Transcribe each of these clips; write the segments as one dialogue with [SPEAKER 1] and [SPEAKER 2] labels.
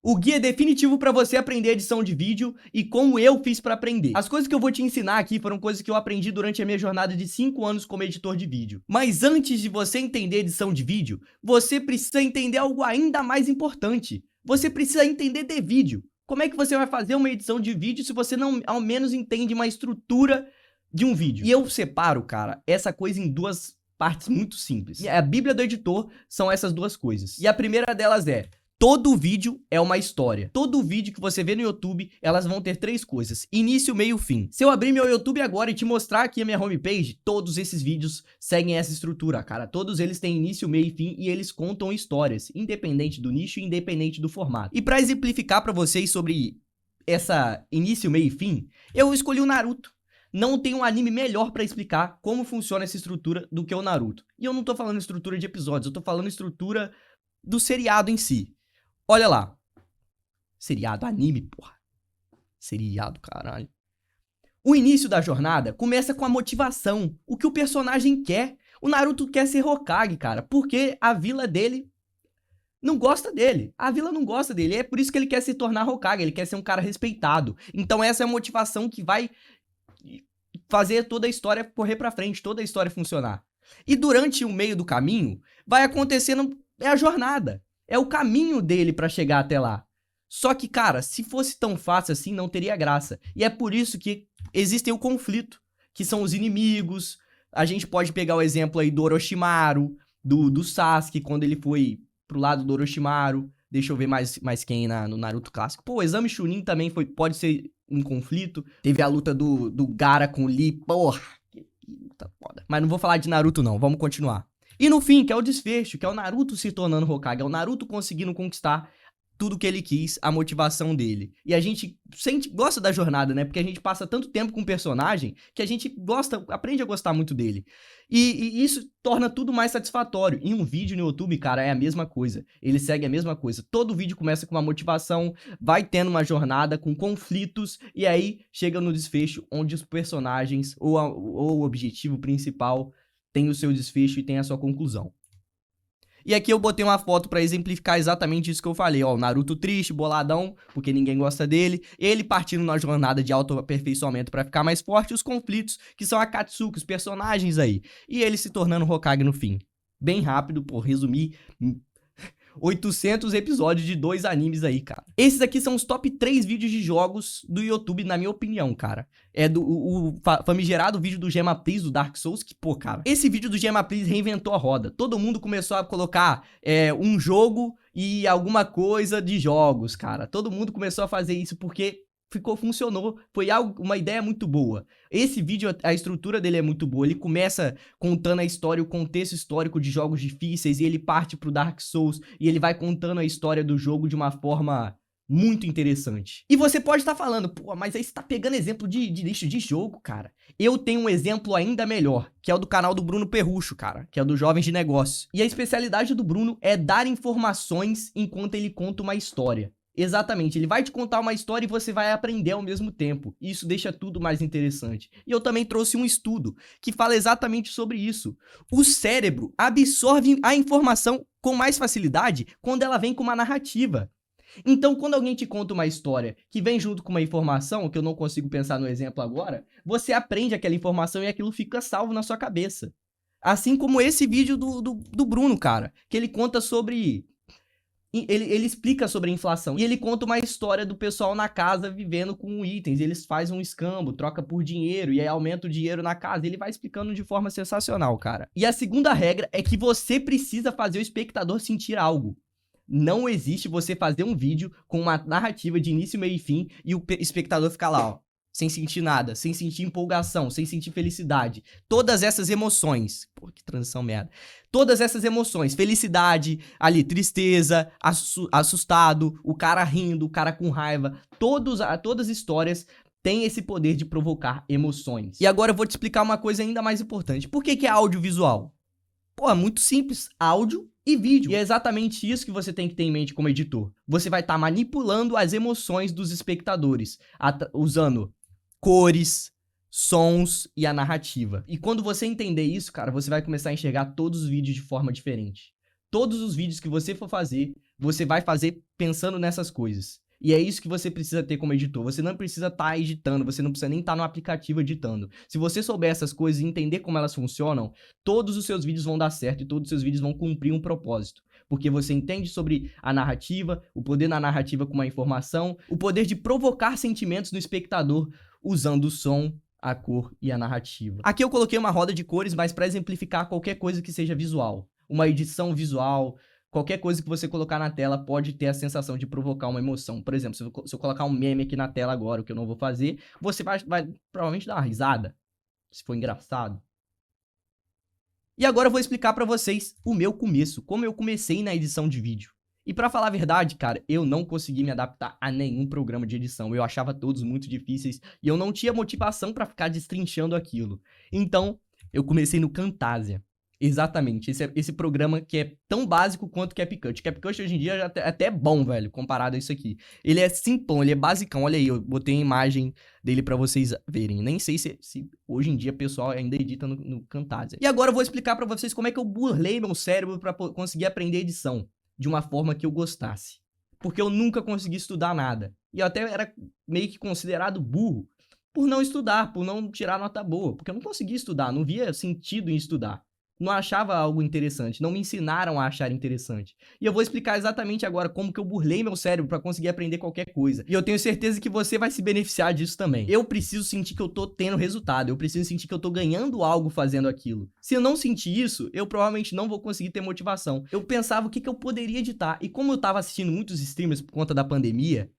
[SPEAKER 1] O guia é definitivo para você aprender edição de vídeo e como eu fiz para aprender. As coisas que eu vou te ensinar aqui foram coisas que eu aprendi durante a minha jornada de 5 anos como editor de vídeo. Mas antes de você entender edição de vídeo, você precisa entender algo ainda mais importante. Você precisa entender de vídeo. Como é que você vai fazer uma edição de vídeo se você não ao menos entende uma estrutura de um vídeo? E eu separo, cara, essa coisa em duas partes muito simples. E a Bíblia do editor são essas duas coisas. E a primeira delas é: todo vídeo é uma história. Todo vídeo que você vê no YouTube, elas vão ter 3 coisas: início, meio, fim. Se eu abrir meu YouTube agora e te mostrar aqui a minha homepage, todos esses vídeos seguem essa estrutura, cara. Todos eles têm início, meio e fim e eles contam histórias, independente do nicho e independente do formato. E pra exemplificar pra vocês sobre essa início, meio e fim, eu escolhi o Naruto. Não tem um anime melhor pra explicar como funciona essa estrutura do que o Naruto. E eu não tô falando estrutura de episódios, eu tô falando estrutura do seriado em si. Olha lá. Seriado, anime, porra. Seriado, caralho. O início da jornada começa com a motivação. O que o personagem quer. O Naruto quer ser Hokage, cara. Porque a vila dele não gosta dele. A vila não gosta dele. É por isso que ele quer se tornar Hokage. Ele quer ser um cara respeitado. Então essa é a motivação que vai fazer toda a história correr pra frente. Toda a história funcionar. E durante o meio do caminho, vai acontecendo a jornada. É o caminho dele pra chegar até lá. Só que, cara, se fosse tão fácil assim, não teria graça. E é por isso que existem o conflito, que são os inimigos. A gente pode pegar o exemplo aí do Orochimaru, do Sasuke, quando ele foi pro lado do Orochimaru. Deixa eu ver mais quem no Naruto clássico. Pô, o Exame Chunin também pode ser um conflito. Teve a luta do Gaara com o Lee. Porra, que luta foda. Mas não vou falar de Naruto não, vamos continuar. E no fim, que é o desfecho, que é o Naruto se tornando Hokage, é o Naruto conseguindo conquistar tudo que ele quis, a motivação dele. E a gente gosta da jornada, né? Porque a gente passa tanto tempo com o personagem que a gente aprende a gostar muito dele. E isso torna tudo mais satisfatório. E um vídeo no YouTube, cara, é a mesma coisa. Ele segue a mesma coisa. Todo vídeo começa com uma motivação, vai tendo uma jornada com conflitos, e aí chega no desfecho onde os personagens, ou o objetivo principal, tem o seu desfecho e tem a sua conclusão. E aqui eu botei uma foto pra exemplificar exatamente isso que eu falei, ó, o Naruto triste, boladão, porque ninguém gosta dele, ele partindo na jornada de autoaperfeiçoamento pra ficar mais forte, e os conflitos, que são a Akatsuki, os personagens aí, e ele se tornando Hokage no fim. Bem rápido, por resumir, 800 episódios de 2 animes aí, cara. Esses aqui são os top 3 vídeos de jogos do YouTube, na minha opinião, cara. É o famigerado vídeo do Gemma Please, do Dark Souls, que, pô, cara, esse vídeo do Gemma Please reinventou a roda. Todo mundo começou a colocar um jogo e alguma coisa de jogos, cara. Todo mundo começou a fazer isso porque funcionou, foi uma ideia muito boa. Esse vídeo, a estrutura dele é muito boa, ele começa contando a história, o contexto histórico de jogos difíceis, e ele parte pro Dark Souls, e ele vai contando a história do jogo de uma forma muito interessante. E você pode estar falando, pô, mas aí você tá pegando exemplo de lixo de jogo, cara. Eu tenho um exemplo ainda melhor, que é o do canal do Bruno Perrucho, cara, que é o do Jovens de Negócio. E a especialidade do Bruno é dar informações enquanto ele conta uma história. Exatamente, ele vai te contar uma história e você vai aprender ao mesmo tempo. Isso deixa tudo mais interessante. E eu também trouxe um estudo que fala exatamente sobre isso. O cérebro absorve a informação com mais facilidade quando ela vem com uma narrativa. Então, quando alguém te conta uma história que vem junto com uma informação, que eu não consigo pensar no exemplo agora, você aprende aquela informação e aquilo fica salvo na sua cabeça. Assim como esse vídeo do Bruno, cara, que ele conta sobre... Ele explica sobre a inflação. E ele conta uma história do pessoal na casa vivendo com itens. Eles fazem um escambo, troca por dinheiro, e aí aumenta o dinheiro na casa. Ele vai explicando de forma sensacional, cara. E a segunda regra é que você precisa fazer o espectador sentir algo. Não existe você fazer um vídeo com uma narrativa de início, meio e fim, e o espectador ficar lá, ó, sem sentir nada, sem sentir empolgação, sem sentir felicidade. Todas essas emoções... Pô, que transição merda. Todas essas emoções, felicidade, ali, tristeza, assustado, o cara rindo, o cara com raiva, todas as histórias têm esse poder de provocar emoções. E agora eu vou te explicar uma coisa ainda mais importante. Por que é audiovisual? Pô, é muito simples, áudio e vídeo. E é exatamente isso que você tem que ter em mente como editor. Você vai estar manipulando as emoções dos espectadores, usando cores, sons e a narrativa. E quando você entender isso, cara, você vai começar a enxergar todos os vídeos de forma diferente. Todos os vídeos que você for fazer você vai fazer pensando nessas coisas. E é isso que você precisa ter como editor. Você não precisa estar editando, você não precisa nem estar no aplicativo editando. Se você souber essas coisas e entender como elas funcionam, todos os seus vídeos vão dar certo e todos os seus vídeos vão cumprir um propósito. Porque você entende sobre a narrativa, o poder na narrativa com uma informação, o poder de provocar sentimentos no espectador usando o som, a cor e a narrativa. Aqui eu coloquei uma roda de cores, mas para exemplificar qualquer coisa que seja visual. Uma edição visual, qualquer coisa que você colocar na tela pode ter a sensação de provocar uma emoção. Por exemplo, se eu colocar um meme aqui na tela agora, o que eu não vou fazer, você vai provavelmente dar uma risada, se for engraçado. E agora eu vou explicar pra vocês o meu começo, como eu comecei na edição de vídeo. E pra falar a verdade, cara, eu não consegui me adaptar a nenhum programa de edição. Eu achava todos muito difíceis e eu não tinha motivação pra ficar destrinchando aquilo. Então, eu comecei no Camtasia. Exatamente, esse programa que é tão básico quanto o CapCut. O CapCut hoje em dia é até bom, velho, comparado a isso aqui. Ele é simplão, ele é basicão. Olha aí, eu botei a imagem dele pra vocês verem. Nem sei se hoje em dia o pessoal ainda edita no Camtasia. E agora eu vou explicar pra vocês como é que eu burlei meu cérebro pra conseguir aprender edição de uma forma que eu gostasse. Porque eu nunca consegui estudar nada. E eu até era meio que considerado burro por não estudar, por não tirar nota boa. Porque eu não conseguia estudar, não via sentido em estudar. Não achava algo interessante, não me ensinaram a achar interessante. E eu vou explicar exatamente agora como que eu burlei meu cérebro para conseguir aprender qualquer coisa. E eu tenho certeza que você vai se beneficiar disso também. Eu preciso sentir que eu tô tendo resultado, eu preciso sentir que eu tô ganhando algo fazendo aquilo. Se eu não sentir isso, eu provavelmente não vou conseguir ter motivação. Eu pensava o que eu poderia editar, e como eu tava assistindo muitos streamers por conta da pandemia,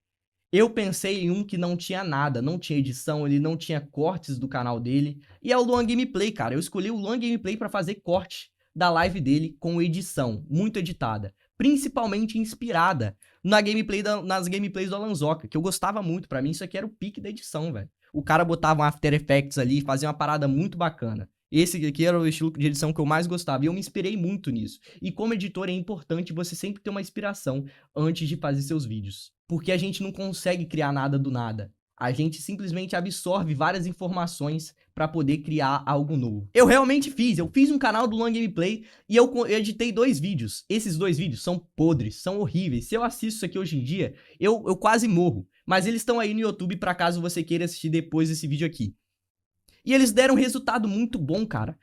[SPEAKER 1] eu pensei em um que não tinha nada, não tinha edição, ele não tinha cortes do canal dele. E é o Luan Gameplay, cara. Eu escolhi o Luan Gameplay pra fazer corte da live dele com edição, muito editada. Principalmente inspirada nas gameplays do Alanzoca, que eu gostava muito. Pra mim isso aqui era o pique da edição, velho. O cara botava um After Effects ali, fazia uma parada muito bacana. Esse aqui era o estilo de edição que eu mais gostava e eu me inspirei muito nisso. E como editor é importante você sempre ter uma inspiração antes de fazer seus vídeos. Porque a gente não consegue criar nada do nada. A gente simplesmente absorve várias informações para poder criar algo novo. Eu realmente fiz um canal do Luan Gameplay e eu editei 2 vídeos. Esses 2 vídeos são podres, são horríveis. Se eu assisto isso aqui hoje em dia, eu quase morro. Mas eles estão aí no YouTube para caso você queira assistir depois desse vídeo aqui. E eles deram um resultado muito bom, cara.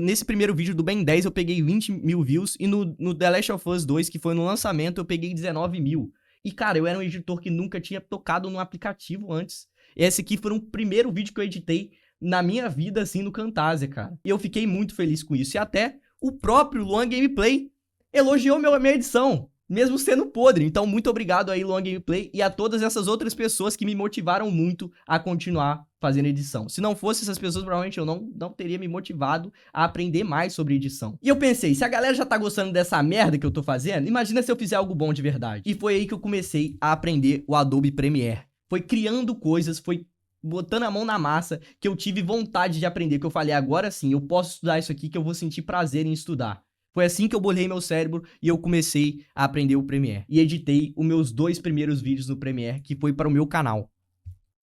[SPEAKER 1] Nesse primeiro vídeo do Ben 10 eu peguei 20 mil views e no The Last of Us 2, que foi no lançamento, eu peguei 19 mil. E, cara, eu era um editor que nunca tinha tocado no aplicativo antes. Esse aqui foi o primeiro vídeo que eu editei na minha vida, assim, no Camtasia, cara. E eu fiquei muito feliz com isso. E até o próprio Luan Gameplay elogiou minha edição, mesmo sendo podre. Então, muito obrigado aí, Luan Gameplay, e a todas essas outras pessoas que me motivaram muito a continuar fazendo edição. Se não fosse essas pessoas, provavelmente eu não teria me motivado a aprender mais sobre edição. E eu pensei, se a galera já tá gostando dessa merda que eu tô fazendo, imagina se eu fizer algo bom de verdade. E foi aí que eu comecei a aprender o Adobe Premiere. Foi criando coisas, foi botando a mão na massa que eu tive vontade de aprender, que eu falei, agora sim, eu posso estudar isso aqui, que eu vou sentir prazer em estudar. Foi assim que eu bolei meu cérebro e eu comecei a aprender o Premiere. E editei os meus 2 primeiros vídeos no Premiere, que foi para o meu canal.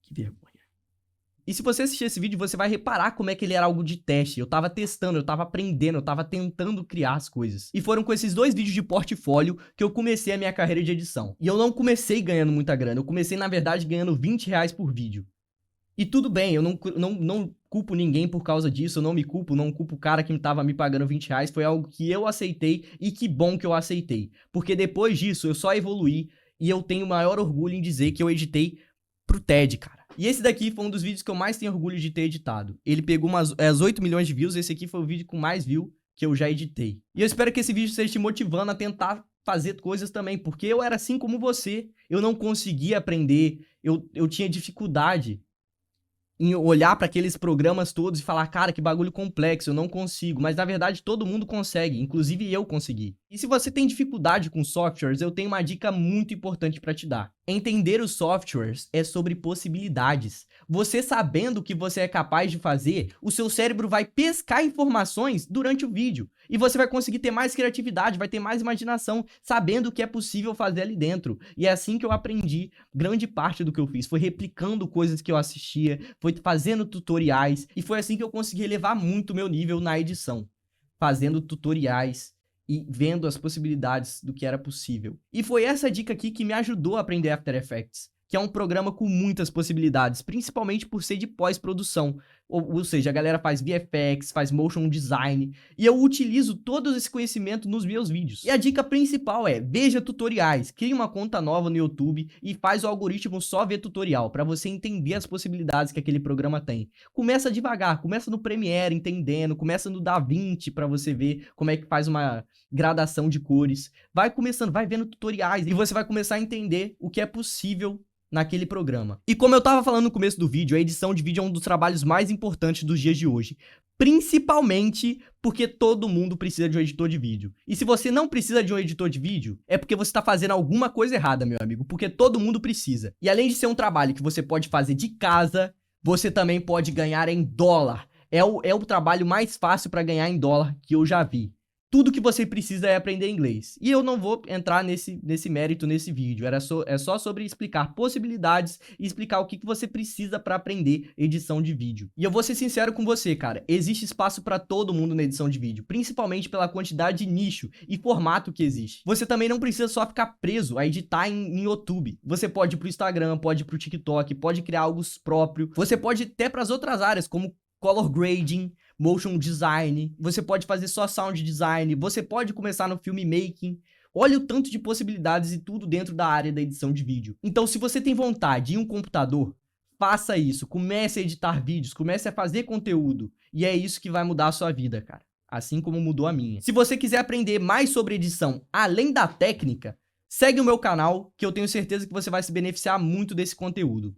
[SPEAKER 1] Que vergonha. E se você assistir esse vídeo, você vai reparar como é que ele era algo de teste. Eu tava testando, eu tava aprendendo, eu tava tentando criar as coisas. E foram com esses 2 vídeos de portfólio que eu comecei a minha carreira de edição. E eu não comecei ganhando muita grana, eu comecei, na verdade, ganhando R$20 por vídeo. E tudo bem, eu não culpo ninguém por causa disso, eu não me culpo, não culpo o cara que tava me pagando R$20, foi algo que eu aceitei e que bom que eu aceitei. Porque depois disso eu só evoluí e eu tenho maior orgulho em dizer que eu editei pro TED, cara. E esse daqui foi um dos vídeos que eu mais tenho orgulho de ter editado. Ele pegou as 8 milhões de views, esse aqui foi o vídeo com mais views que eu já editei. E eu espero que esse vídeo esteja te motivando a tentar fazer coisas também, porque eu era assim como você. Eu não conseguia aprender, eu tinha dificuldade em olhar para aqueles programas todos e falar, cara, que bagulho complexo, eu não consigo. Mas na verdade todo mundo consegue, inclusive eu consegui. E se você tem dificuldade com softwares, eu tenho uma dica muito importante para te dar. Entender os softwares é sobre possibilidades. Você sabendo o que você é capaz de fazer, o seu cérebro vai pescar informações durante o vídeo. E você vai conseguir ter mais criatividade, vai ter mais imaginação, sabendo o que é possível fazer ali dentro. E é assim que eu aprendi grande parte do que eu fiz. Foi replicando coisas que eu assistia, foi fazendo tutoriais. E foi assim que eu consegui elevar muito o meu nível na edição. Fazendo tutoriais e vendo as possibilidades do que era possível. E foi essa dica aqui que me ajudou a aprender After Effects, que é um programa com muitas possibilidades, principalmente por ser de pós-produção. Ou seja, a galera faz VFX, faz motion design, e eu utilizo todo esse conhecimento nos meus vídeos. E a dica principal é, veja tutoriais, crie uma conta nova no YouTube e faz o algoritmo só ver tutorial, para você entender as possibilidades que aquele programa tem. Começa devagar, começa no Premiere entendendo, começa no DaVinci para você ver como é que faz uma gradação de cores. Vai começando, vai vendo tutoriais e você vai começar a entender o que é possível naquele programa. E como eu tava falando no começo do vídeo, a edição de vídeo é um dos trabalhos mais importantes dos dias de hoje. Principalmente porque todo mundo precisa de um editor de vídeo. E se você não precisa de um editor de vídeo, é porque você tá fazendo alguma coisa errada, meu amigo. Porque todo mundo precisa. E além de ser um trabalho que você pode fazer de casa, você também pode ganhar em dólar. É o trabalho mais fácil para ganhar em dólar que eu já vi. Tudo que você precisa é aprender inglês. E eu não vou entrar nesse mérito nesse vídeo. É só sobre explicar possibilidades e explicar o que você precisa para aprender edição de vídeo. E eu vou ser sincero com você, cara. Existe espaço para todo mundo na edição de vídeo, principalmente pela quantidade de nicho e formato que existe. Você também não precisa só ficar preso a editar em YouTube. Você pode ir pro Instagram, pode ir pro TikTok, pode criar algo próprio. Você pode ir até para as outras áreas, como color grading, motion design, você pode fazer só sound design, você pode começar no filmmaking. Olha o tanto de possibilidades e tudo dentro da área da edição de vídeo. Então, se você tem vontade em um computador, faça isso, comece a editar vídeos, comece a fazer conteúdo, e é isso que vai mudar a sua vida, cara. Assim como mudou a minha. Se você quiser aprender mais sobre edição, além da técnica, segue o meu canal, que eu tenho certeza que você vai se beneficiar muito desse conteúdo.